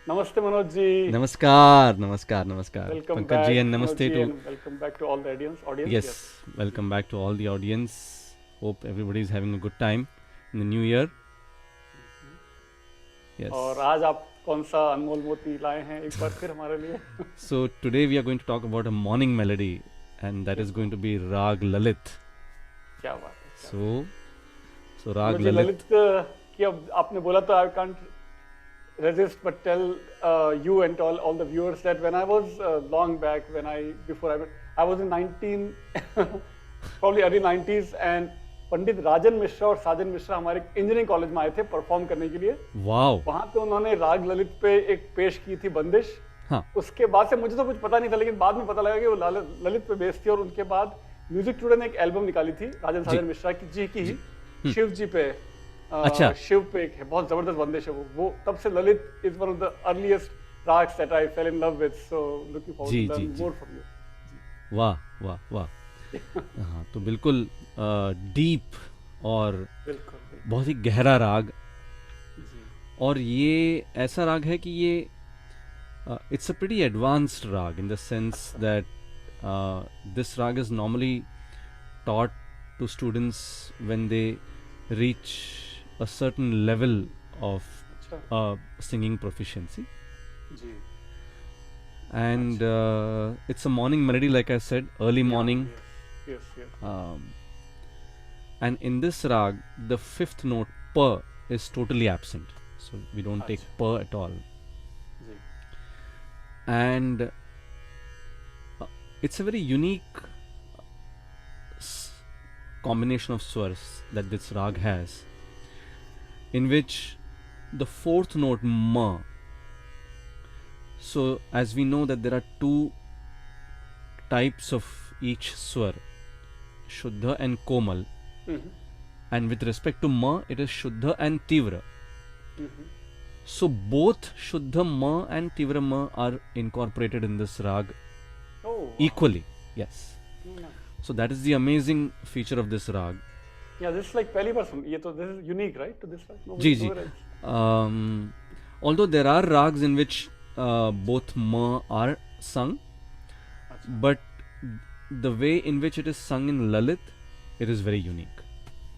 Namaste Manoj ji. नमस्कार नमस्कार नमस्कार Welcome Pankaj ji back and Manoj नमस्ते ji to and welcome back to all the audience. yes Yes. welcome back to all the audience. Hope everybody is having a good time in the new year. और Yes. आज आप कौन सा अनमोल मोती लाए हैं एक बार फिर हमारे लिए? So today we are going to talk about a morning melody, and that is going to be Rag Lalit. क्या बात है, क्या बात So so है। Rag Manoj ji Lalit. ललित की अब आपने बोला तो I can't resist but tell you and to all the viewers that when I was long back I was in 19 probably early 90s and पंडित राजन मिश्रा और साजन मिश्रा हमारे इंजीनियरिंग कॉलेज में आए थे परफॉर्म करने के लिए। Wow. वहां पे उन्होंने राग ललित पे एक पेश की थी बंदिश। हाँ. उसके बाद से मुझे तो कुछ पता नहीं था, लेकिन बाद में पता लगा कि वो ललित पे बेस्ड थी। और उनके बाद म्यूजिक टुडे ने एक एल्बम निकाली थी राजन जी साजन मिश्रा की जी की जी। शिव जी पे। अच्छा. शिव पे एक है, बहुत जबरदस्त बंदिश है वो तब से Lalit is one of the earliest rags that I fell in love with, so looking forward ji to ji learn ji. More from you. वाह वाह वाह. हाँ तो बिल्कुल डीप और बिल्कुल बिल्कुल बहुत ही गहरा राग. जी और ये ऐसा राग है कि ये it's a pretty advanced rag in the sense अच्छा that this rag is normally taught to students when they reach a certain level of अच्छा singing proficiency. जी And अच्छा it's a morning melody, like I said, early या morning. Yes yes yes Um, and in this rag, the fifth note pa is totally absent. So we don't take अच्छा pa at all. जी And it's a very unique combination of swars that this rag has, in which the fourth note ma. So as we know that there are two types of each swar, shuddha and komal, hmm and with respect to ma it is shuddha and tivra. Hmm So both shuddha ma and tivra ma are incorporated in this rag oh wow equally. Yes. Nice. So that is the amazing feature of this rag. या this like पहली बार सुन, ये तो this is unique right to this right, no Ji ji. Nowhere else. Um, although there are rags in which both ma are sung, अच्छा but the way in which it is sung in Lalit, it is very unique.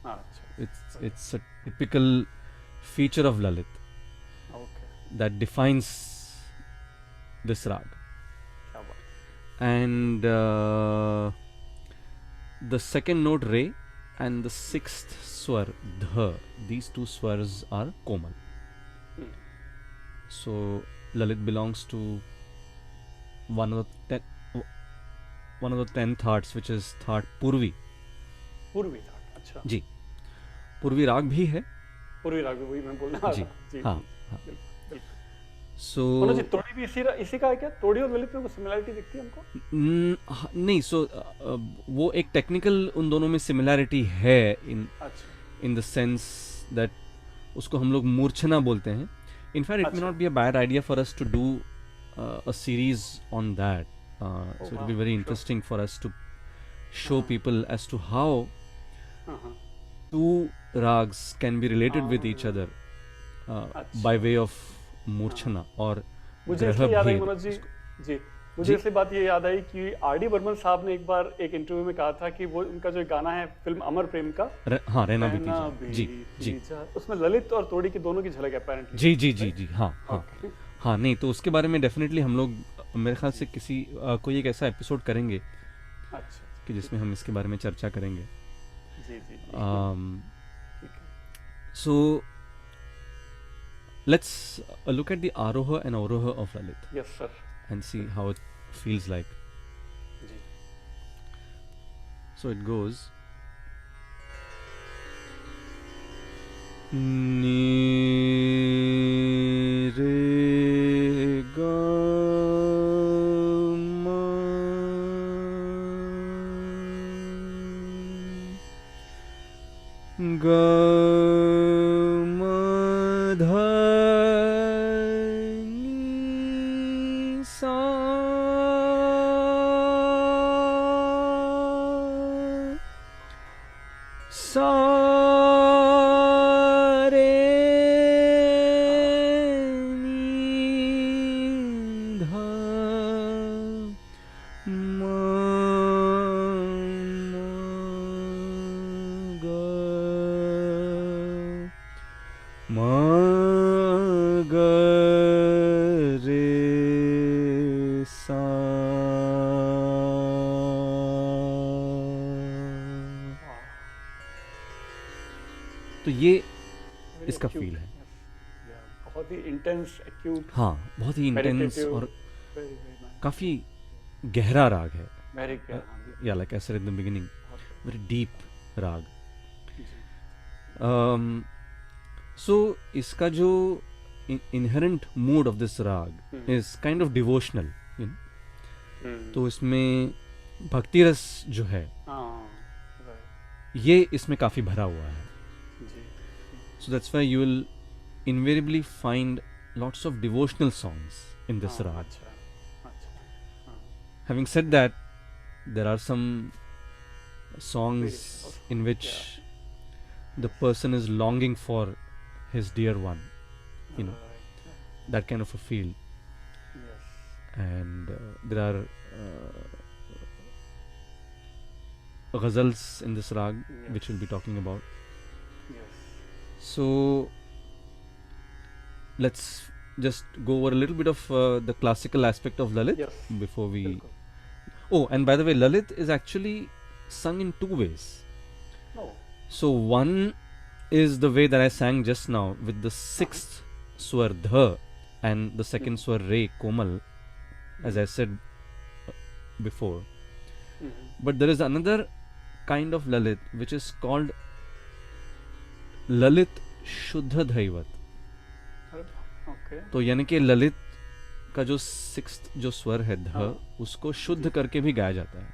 हाँ अच्छा It's a typical feature of Lalit okay that defines this rag. क्या बात And the second note re and the sixth swar dha, these two swars are komal. है। So Lalit belongs to one of the one of the 10 thoughts, which is thought Purvi. पूर्वी था, अच्छा जी. Purvi rag भी है. पूर्वी राग वही मैं बोलने आ जी. रहा था। जी हाँ जी हाँ. बिल्कुल बिल्कुल। मनोज जी So तोड़ी भी इसी का है क्या? तोड़ी और ललित में कुछ सिमिलरिटी दिखती है हमको? नहीं. So वो एक टेक्निकल उन दोनों में सिमिलैरिटी है अच्छा in the sense that उसको हम लोग मूर्छना बोलते हैं. In fact, it may अच्छा not be a bad idea for us to do a series on that. ओ So it will वाह be very sure. interesting for us to show हाँ people as to how हाँ हाँ two rags can be related with each हाँ, other by अच्छा way of हाँ। मूर्छना और मुझे ग्रह इसलिए याद आई भेद. मनोज जी, जी मुझे जी. इसलिए बात ये याद आई कि आर डी बर्मन साहब ने एक बार एक इंटरव्यू में कहा था कि वो उनका जो गाना है फिल्म अमर प्रेम का हाँ, रहना बीती रहना जाए. जी जी बीती जा, उसमें ललित और तोड़ी की दोनों की झलक है अपेरेंटली, जी जी जी राइट? जी. हाँ हाँ ओके हाँ. नहीं तो उसके बारे में डेफिनेटली हम लोग मेरे ख्याल से जी किसी कोई एक ऐसा एपिसोड करेंगे अच्छा कि ठीक जिसमें हम इसके बारे में चर्चा करेंगे. जी जी जी ठीक है So let's look at the aroha and avroha of Lalit yes sir and see how it feels like. जी So it goes ni re ga ma ga ma dha ni sa sa re ni मा ग रे सा। Wow. तो ये Very इसका acute. Feel है। Yes. Yeah. बहुत ही intense, acute, हाँ, बहुत ही इंटेंस meditative. और Very very nice. काफी गहरा राग है। Very good. हाँ, या like I said in the beginning, बहुत वेरी डीप राग। जी। सो इसका जो इनहेरेंट मूड ऑफ दिस राग इज काइंड ऑफ डिवोशनल, तो इसमें भक्ति रस जो है हाँ, right. ये इसमें काफी भरा हुआ है। जी। So that's why you will invariably find lots of devotional songs in this हाँ, rag. अच्छा, अच्छा, हाँ, Having said that, there are some songs Very- in which the person is longing for his dear one, you know, right. that kind of a feel. Yes. And there are ghazals in this rag, which we'll be talking about. Yes. So let's just go over a little bit of the classical aspect of Lalit Yes. before we. बिल्कुल. Oh, and by the way, Lalit is actually sung in two ways. No. So one is the way that I sang just now with the sixth swar dha and the second swar re komal, as I said before. But there is another kind of Lalit which is called Lalit Shuddha Dhaivat. Okay. तो यानी कि ललित का जो sixth जो स्वर है ध, हाँ. उसको शुद्ध करके भी गाया जाता है,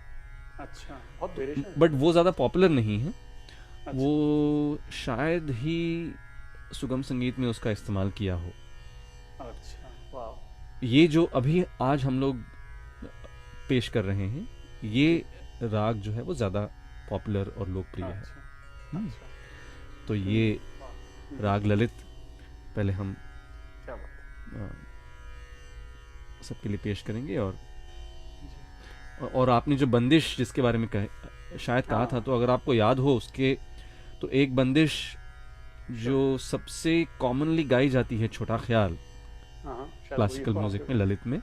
अच्छा, बहुत वेरिएशन है. बट वो ज़्यादा पॉपुलर नहीं है। अच्छा. वो शायद ही सुगम संगीत में उसका इस्तेमाल किया हो। अच्छा, वाह. ये जो अभी आज हम लोग पेश कर रहे हैं, ये राग जो है वो ज़्यादा पॉपुलर और लोकप्रिय है। अच्छा, अच्छा. तो ये वाह. राग ललित पहले हम क्या बात है. सबके लिए पेश करेंगे। जी. और आपने जो बंदिश जिसके बारे में शायद कहा था, तो अगर आपको याद हो उसके, तो एक बंदिश जो सबसे कॉमनली गाई जाती है, छोटा ख्याल, हाँ, शायद क्लासिकल वही म्यूजिक में ललित में,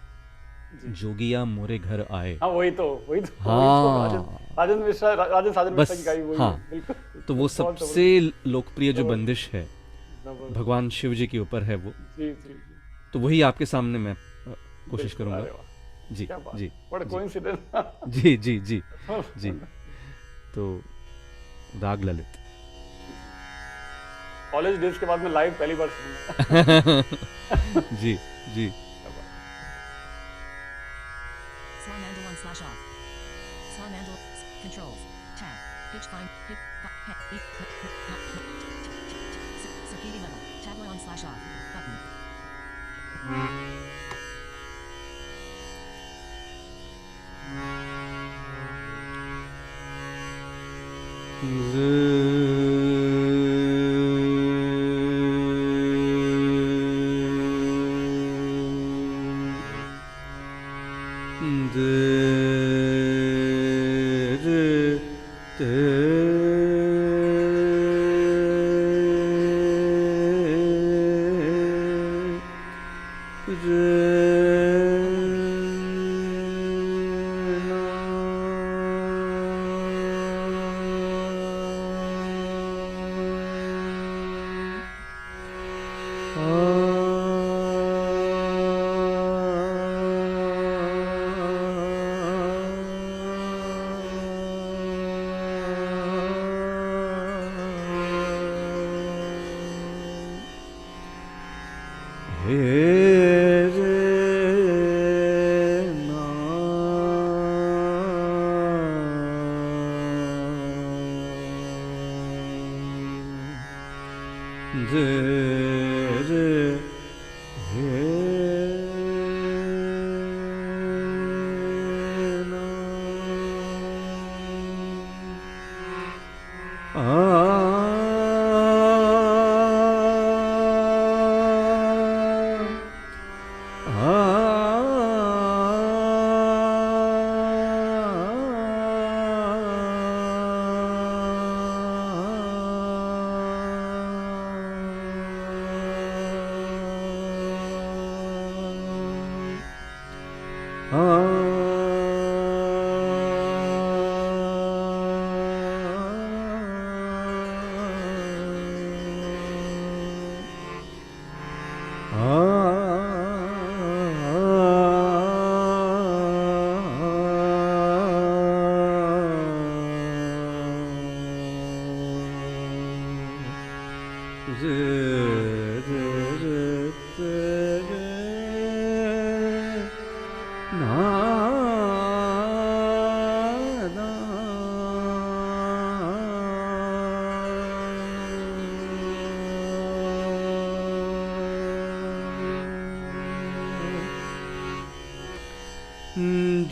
जी. जोगिया मोरे घर आए। हाँ, वही तो हाँ। राजन मिश्रा, राजन साजन बस, मिश्रा की गाई वही. हाँ. बिल्कुल. तो वो बहुत सबसे लोकप्रिय जो बंदिश है, जबरदस्त. भगवान शिव जी के ऊपर है वो। जी जी जी. तो वही आपके सामने मैं कोशिश बिल्कुल. अरे करूंगा। वाह, जी क्या बात. जी What a जी coincidence. जी जी जी जी। तो राग ललित। कॉलेज डेज के बाद में लाइव पहली बार सुना. जी जी। Saw mandal on slash off. Saw mandal. Controls. Tab. Pitch find. Hit. Circadian level. Tabler on slash off. Button.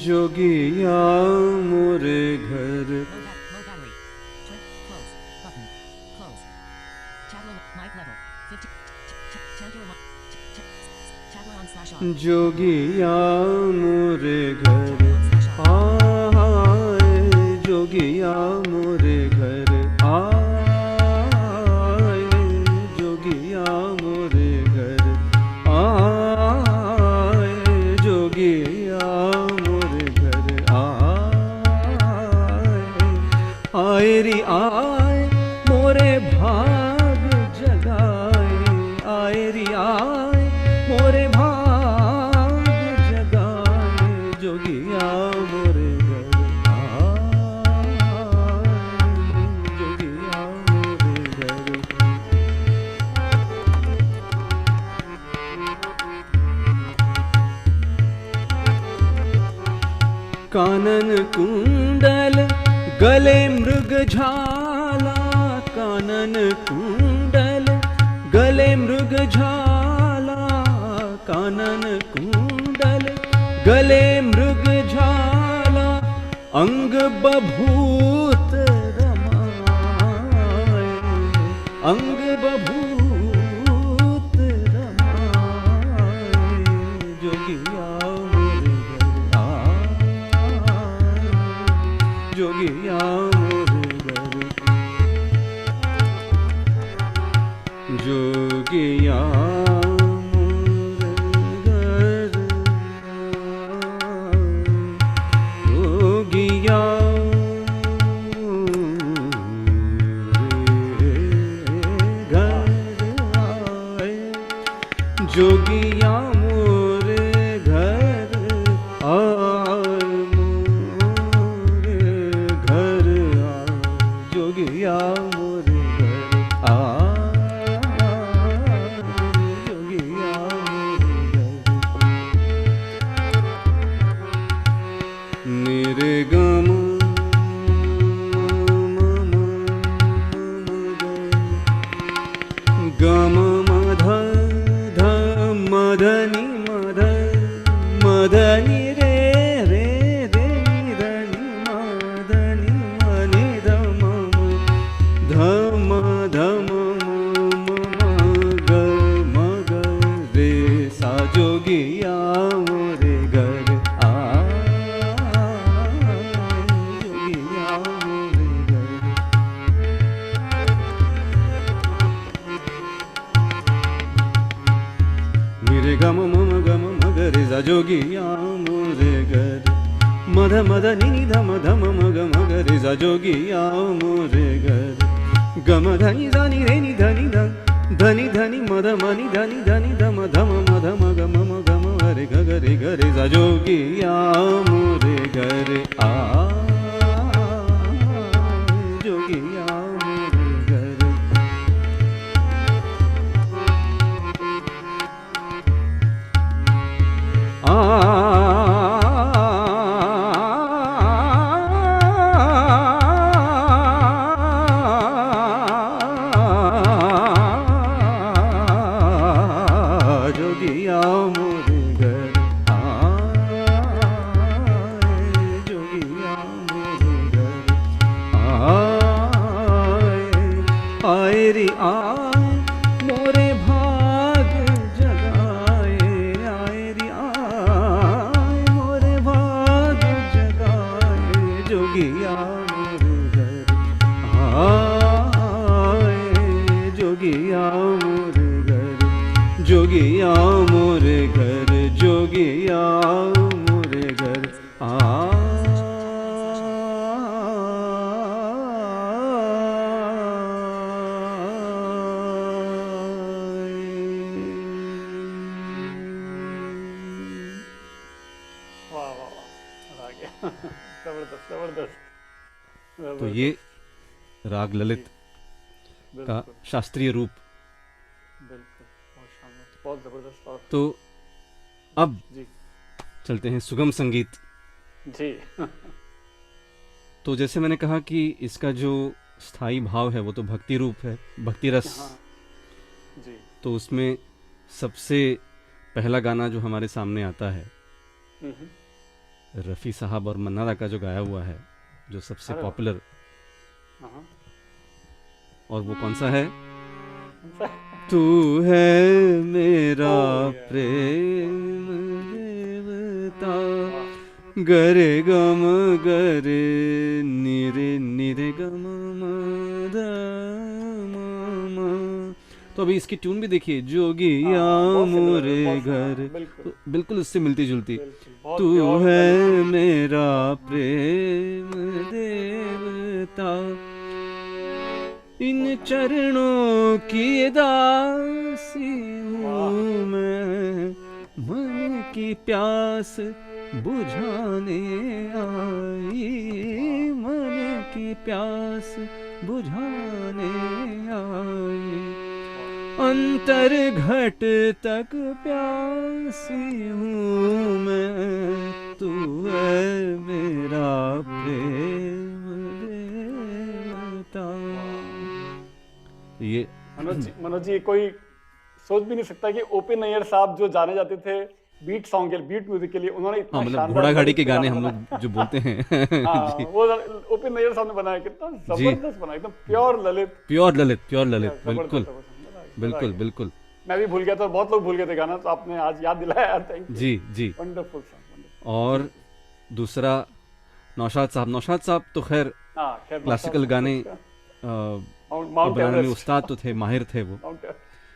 जोगिया मोरे घर Low battery. Close. Button. Close. Tableau. Mic level. 50. Tableau on. Tableau on slash off. जोगिया मोरे घर Tableau on slash off. आए जोगिया मोरे घर आए जोगिया मोरे घर आए जोगिया मोरे घर आए री आए मोरे भाग जगाए आए री आए मोरे भाग जगाए जोगिया मोरे घर आए जोगिया मोरे घर कानन कुंडल गले मृग झाला कानन कुंडल गले मृग झाला कानन कुंडल गले मृग झाला अंग बभूत रमाए अंग बभूत रमाए जोगिया मोरे घर आए जोगिया मोरे घर जोगिया मोरे घर जोगिया मोरे घर आए जोगिया मोरे घर आए मोरे घर आए जोगिया मोरे घर आए जोगिया मोरे घर निर्गम गम मध ध मधनि मध मधनि रे रे रे धनि मधनि मनि धम धम धम ग मग रे सा जोगिया मोरे घर जोगिया मोरे घर मेरे गम मम गम मगरे जा जोगिया मोरे घर मध मद नि धम धम मग मगरे जा जोगिया मोरे घर गम धनि धनि रे नि धनि धन धनि धनि मद मनि धनि धनि धम धम मध मग मम गम हरे गगरे गरे जा जोगिया मोरे घर जोगिया मोरे घर जोगिया मोरे घर जोगिया मोरे घर आए री आए मोरे भाग जगाए आए री आए मोरे भाग जगाए जोगिया मोरे घर आए जोगिया मोरे घर जोगिया मोरे घर जोगिया मोरे घर जबरदस्त जबरदस्त तो जबरदस्त। ये राग ललित का बिल्कुल शास्त्रीय रूप। बिल्कुल, बहुत शानदार, बहुत जबरदस्त। और तो अब जी चलते हैं सुगम संगीत। जी तो जैसे मैंने कहा कि इसका जो स्थाई भाव है वो तो भक्ति रूप है, भक्ति रस। हाँ जी। तो उसमें सबसे पहला गाना जो हमारे सामने आता है हम्म, रफ़ी साहब और मन्ना दा का जो गाया हुआ है, जो सबसे अरे वाह। पॉपुलर, हाँ और वो कौन सा है? कौन सा है? तू है मेरा Oh, yeah. प्रेम देवता, वाह, गरे गम गरे निरे निरे गम मदा ममा। तो अभी इसकी ट्यून भी देखिए, जोगिया हाँ बहुत सिमिलर है, मोरे बहुत घर, हाँ, बिल्कुल तो बिल्कुल उससे मिलती जुलती। बिल्कुल, बहुत तू प्योर है ललित। मेरा प्रेम देवता, इन चरणों की दासी वाह हूँ मैं, मन की प्यास बुझाने आई, मन की प्यास बुझाने आई, अंतर घट तक प्यासी हूँ मैं, तू है मेरा प्रेम देवता। ये मनोज जी कोई सोच भी नहीं सकता कि ओपी नैयर साहब जो जाने जाते थे बीट सॉन्ग के बीट म्यूजिक के लिए, उन्होंने इतना हाँ, मतलब शानदार घोड़ा गाड़ी ललित के गाने गाना हम बनाया। लोग जो बोलते हैं हाँ जी वो ओपी नैयर साहब ने बनाया, कितना जी, जबरदस्त बनाया, एकदम pure Lalit. Pure Lalit, pure Lalit, जबरदस्त बिल्कुल जबरदस्त, मजा आ गया, मजा आ बिल्कुल गया। बिल्कुल। मैं भी भूल गया था, बहुत लोग भूल गए थे गाना, तो आपने आज याद दिलाया यार, थैंक यू। जी जी। वंडरफुल सॉन्ग, और दूसरा नौशाद साहब, नौशाद साहब तो खैर हाँ खैर क्लासिकल गाने माउंट बनाने में एवरेस्ट, उस्ताद तो थे, माहिर थे वो।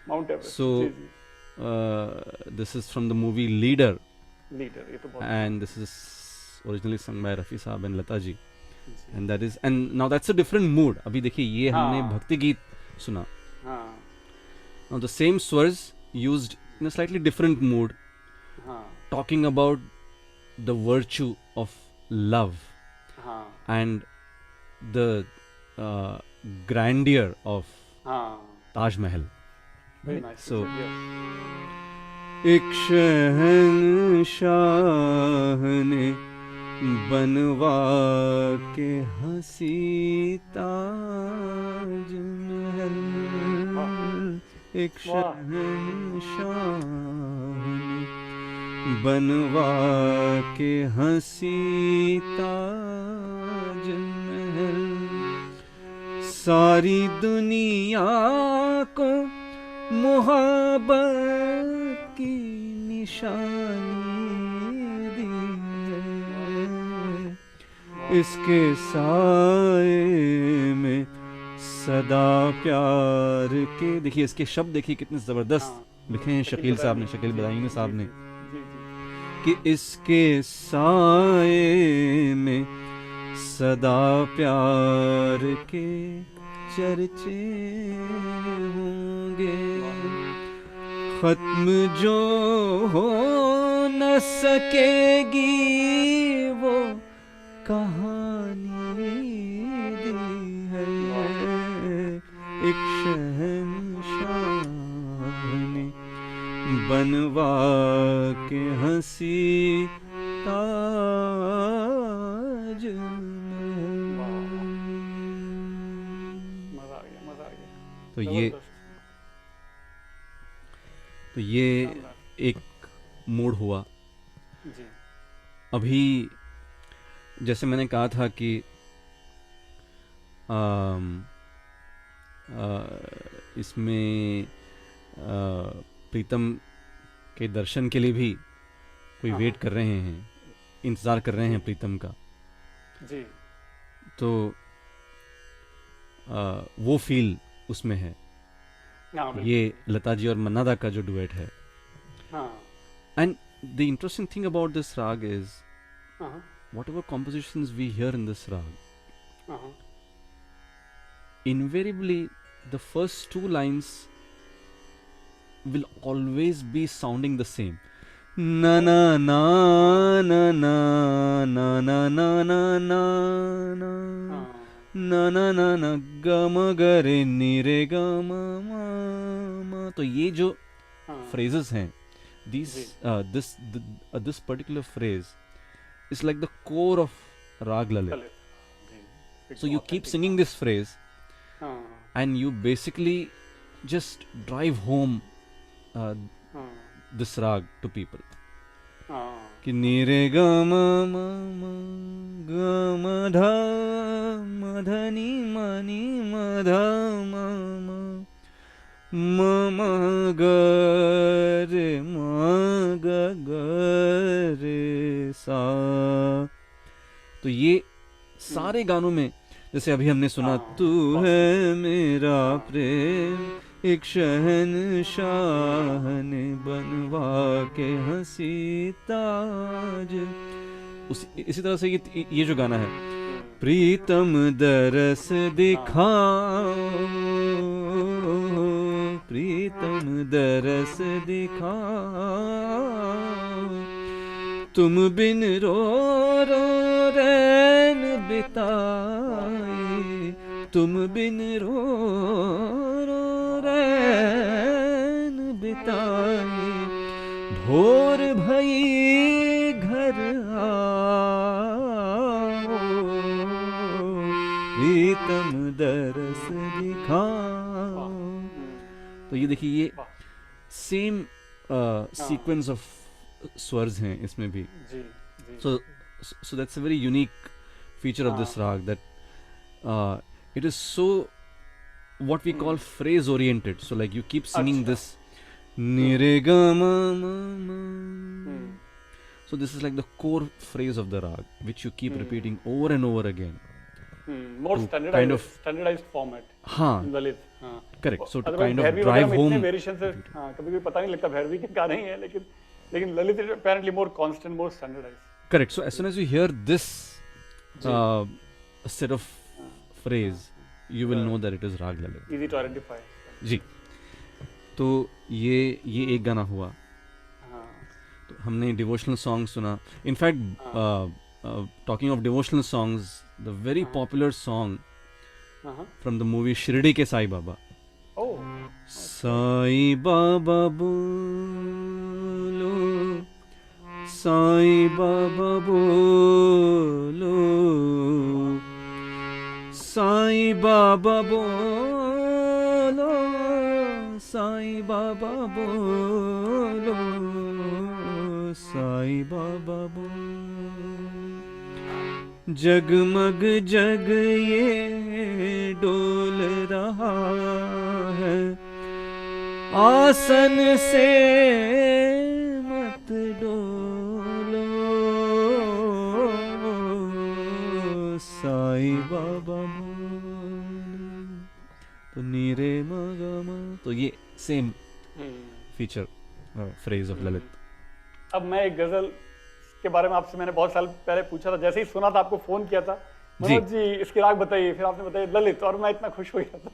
माउंट एवरेस्ट, सो जी जी। This is from the movie Leader, Leader, ये तो बहुत and this is originally sung by Rafi Saab and Lata ji, ji. and that is, and now that's a different mood. अभी देखिए ये हमने हाँ। भक्ति गीत सुना, हाँ now the same swars used in a slightly different mood, हाँ talking about the virtue of love हाँ and the grandeur of हाँ, Taj Mahal. Very Right? Nice. So एक शहंशाह ने बनवा के हंसी ताज महल, एक शहंशाह ने बनवा के हंसी ताज महल, सारी दुनिया को मोहब्बत की निशानी दी है, इसके साए में सदा प्यार के। देखिए इसके शब्द देखिए कितने जबरदस्त लिखे हैं शकील साहब ने, शकील बदायूनी साहब ने, कि इसके साए में सदा प्यार के चर्चे होंगे, खत्म जो हो न सकेगी वो कहानी दी है, एक शहंशाह ने बनवा के हंसी ताज मजा आ गया, मजा आ गया। तो जबरदस्त, ये शानदार। एक मूड हुआ। जी अभी जैसे मैंने कहा था कि इसमें प्रीतम के दर्शन के लिए भी कोई हाँ, वेट कर रहे हैं, इंतज़ार कर रहे हैं प्रीतम का, जी तो वो फील उसमें है। हाँ बिल्कुल। ये लता जी और मन्ना दा का जो डुएट है, हाँ and the interesting thing about this राग इज हाँ whatever compositions we hear in this rag, हाँ invariably the first two lines will always be sounding the same. ना ना ना ना ना ना ना ना ना ना ना हाँ, ना ना ना ना ग म ग रे नी रे ग म म म। तो ये जो हाँ, phrases हैं, these जी, this particular phrase is like the core of Rag Lalit. Lalit, जी, So एकदम you keep ऑथेंटिक, singing हाँ, this phrase हाँ, and you basically just drive home uh, हाँ, this rag to people. हाँ, कि नी रे ग म म म ग म ध म ध नी म नी म ध म म म म ग रे म ग ग रे सा। तो ये सारे गानों में, जैसे अभी हमने सुना, हाँ, तू constant, है मेरा हाँ, प्रेम एक शहंशाह ने बनवा के हंसी ताज। इसी तरह से ये जो गाना है, प्रीतम दरस दिखाओ, प्रीतम दरस दिखाओ, तुम बिन रो रो रैन बिताए, तुम बिन रो रो रैन बिताए, भोर भई घर आओ, प्रीतम दरस दिखाओ। वाह, तो ये देखिए, ये वाह, सेम हाँ, सीक्वेंस ऑफ स्वर्स हैं इसमें भी. जी, जी, So, so that's a very unique feature of this हाँ, rag, that it is so what we call phrase oriented. So like you keep singing अच्छा, this ni re ga ma ma ma. Hmm, So this is like the core phrase of the rag, which you keep Hmm. repeating over and over again. more To standardized, kind of, standardized format हाँ, in Lalit, हाँ, correct. So to otherwise kind of Bhairavi वगैरह drive में इतने home. Variation है, हाँ, कभी कभी पता नहीं लगता भैरवी के गाने ही हैं, लेकिन लेकिन Lalit is apparently more constant, more standardised. Correct. So as soon as you hear this जी, set of phrase, you will know that it is Rag Lalit. Easy to identify. जी. तो ये एक गाना हुआ. हाँ, तो हमने डिवोशनल सॉन्ग सुना. In fact talking of devotional songs, the very popular song हाँ, फ्रॉम द मूवी शिरडी के साई बाबा. ओह, साई बाबा बोलो, साई बाबा बोलो, साई बाबा बोलो, साई बाबा बोलो, साई बाबा बोलो. जगमग जग ये डोल रहा है, आसन से मत डोलो, साई बाबा बोलो. तो नीरे मगमा. तो ये same feature phrase of Lalit. अब मैं एक गजल के बारे में आपसे मैंने बहुत साल पहले पूछा था, जैसे ही सुना था आपको फोन किया था, मनोज जी इसकी राग बताइए, फिर आपने बताया ललित, और मैं इतना खुश हो गया था.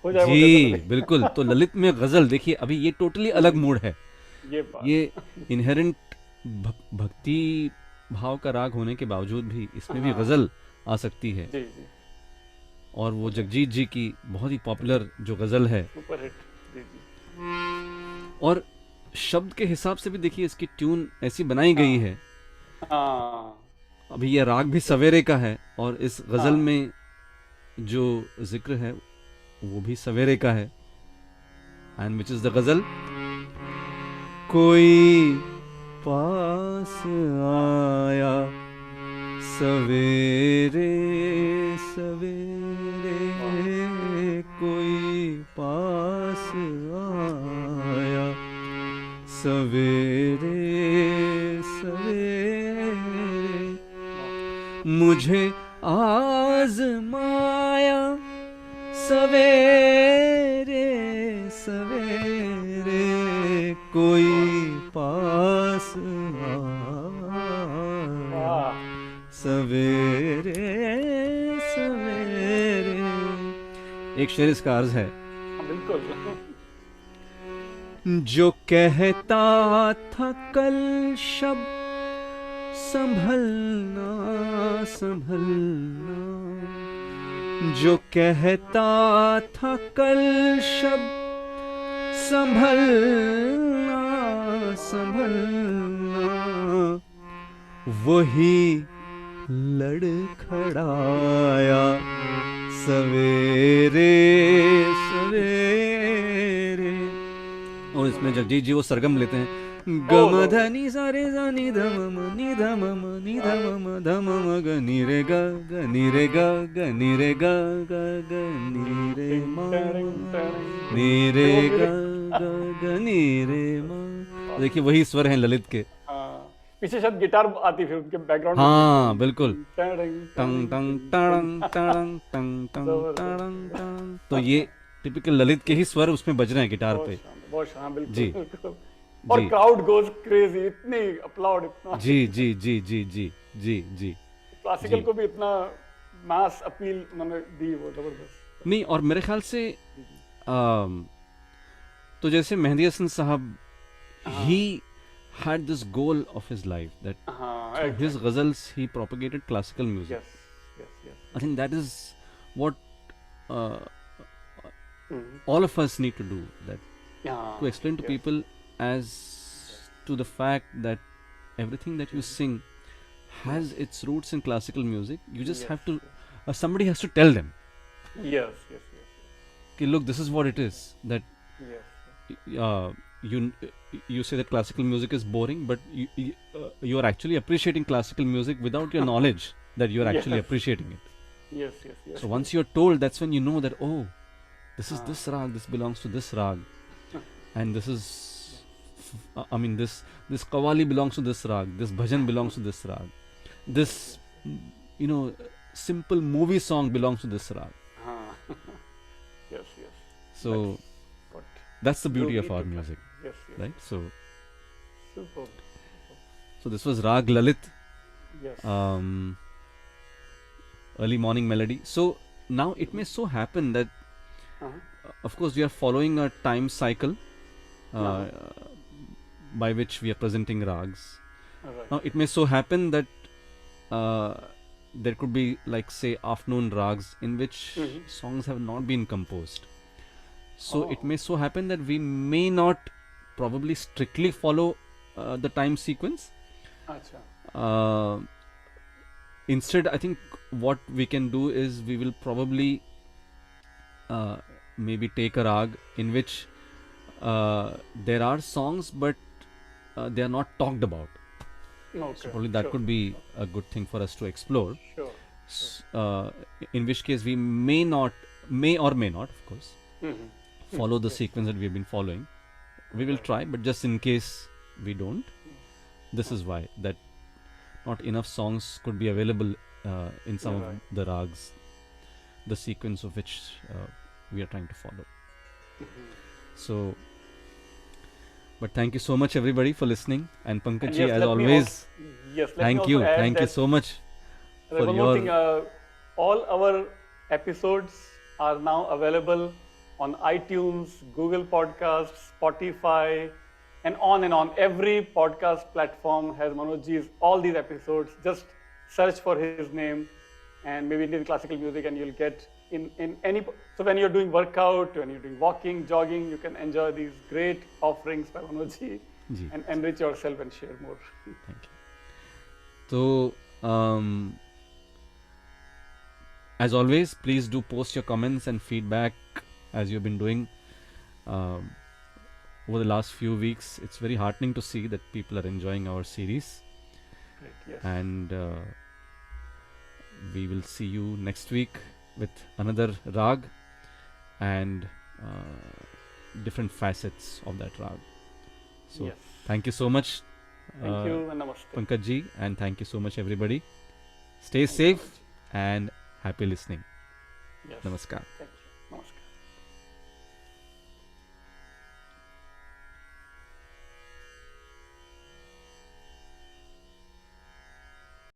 हो जाए वो जी गजल. बिल्कुल. तो ललित में गजल देखिए, अभी ये टोटली अलग मूड है. ये बात. ये इनहेरेंट भक्ति भाव का राग होने के बावजूद भी इसमें भी गजल आ सकती है. जी, जी, और वो जगजीत जी की बहुत ही पॉपुलर जो गजल है, सुपर हिट. जी, जी, और शब्द के हिसाब से भी देखिए इसकी ट्यून ऐसी बनाई गई है. हाँ, अभी ये राग भी सवेरे का है, और इस गजल हाँ. में जो जिक्र है वो भी सवेरे का है. एंड विच इज द गजल. कोई पास आया सवेरे सवेरे, कोई पास आया सवेरे सवेरे, मुझे आजमाया सवेरे सवेरे, कोई पास आया सवेरे सवेरे. एक शेर इसका अर्ज है. बिल्कुल. जो कहता था कल शब संभलना संभलना, जो कहता था कल शब संभलना संभलना, वही लड़खड़ाया सवेरे सवेरे। और इसमें जगजीत जी वो सरगम लेते हैं, गम धनी सारे जानी धम नी धम नी धम धम ग नी रे ग नी रे ग नी रे ग नी रे म नी रे ग नी रे म। देखिए वही स्वर हैं ललित के। पीछे शायद गिटार आती फिर उनके बैकग्राउंड। हाँ बिल्कुल, टंग टंग टंग टंग टंग टंग टंग टंग टंग। तो ये टिपिकल ललित के ही स्वर उसमें बज रहे हैं गिटार पे। बहुत शानदार, बिल्कुल जी, बिल्कुल। और जी। क्राउड गोज क्रेजी, इतनी अपलॉड, इतना जी जी जी जी जी जी जी। क्लासिकल जी। को भी इतना मास अपील उन्होंने दी, वो जबरदस्त। नहीं, और मेरे ख्याल से तो जैसे मेहंदी हसन साहब, he had this goal of his life that हाँ, through his exactly. ghazals he propagated classical music. Yes, yes, yes. I think that is what Mhm. all of us need to do, that Yeah, to explain to yes. people as to the fact that everything that you sing has its roots in classical music. You just Yes, have to somebody has to tell them, Yes, yes, yes, okay, look, this is what it is, that yes. you say that classical music is boring, but you are actually appreciating classical music without your knowledge that you are actually Yes. appreciating it. Yes, yes, yes. So once you're told, that's when you know that, oh, this is Ah. this rag, this belongs to this rag, and this is I mean this qawwali belongs to this rag, this bhajan belongs to this rag, this simple movie song belongs to this rag. हाँ. Yes, yes. So What that's the beauty you of need our to music, Yes, yes. right? So Super. this was Rag Lalit, Yes. early morning melody. So now it may so happen that of course we are following a time cycle by which we are presenting rags. Right. Now it may so happen that there could be, like, say, afternoon rags in which Mhm. songs have not been composed. So it Oh. may so happen that we may not probably strictly follow the time sequence. Acha. Instead, I think what we can do is we will probably maybe take a rag in which there are songs but they are not talked about. Okay. So probably that sure. could be a good thing for us to explore. Sure. In which case we may or may not, of course, Mhm. follow the Yes. sequence that we have been following. We will try, but just in case we don't, this is why that not enough songs could be available in some of Right. the rags, the sequence of which we are trying to follow. So, but thank you so much, everybody, for listening. And Pankaj And ji, yes, as let me always, Yes, let me thank also you, add thank you that so much for one more your. thing, all our episodes are now available on iTunes, Google Podcasts, Spotify, and on and on. Every podcast platform has Manoj ji's all these episodes. Just search for his name and maybe Indian classical music, and you'll get in any. So when you're doing workout, when you're doing walking, jogging, you can enjoy these great offerings by Manoj ji Ji. and enrich yourself and share more. Thank you. So, as always, please do post your comments and feedback as you've been doing over the last few weeks. It's very heartening to see that people are enjoying our series, Great, yes. and we will see you next week with another rag and different facets of that rag. So, Yes. thank you so much. Thank you and namaste. Pankaj ji, and thank you so much, everybody. Stay safe and happy listening. Yes. Namaskar. Thank you. Namaskar.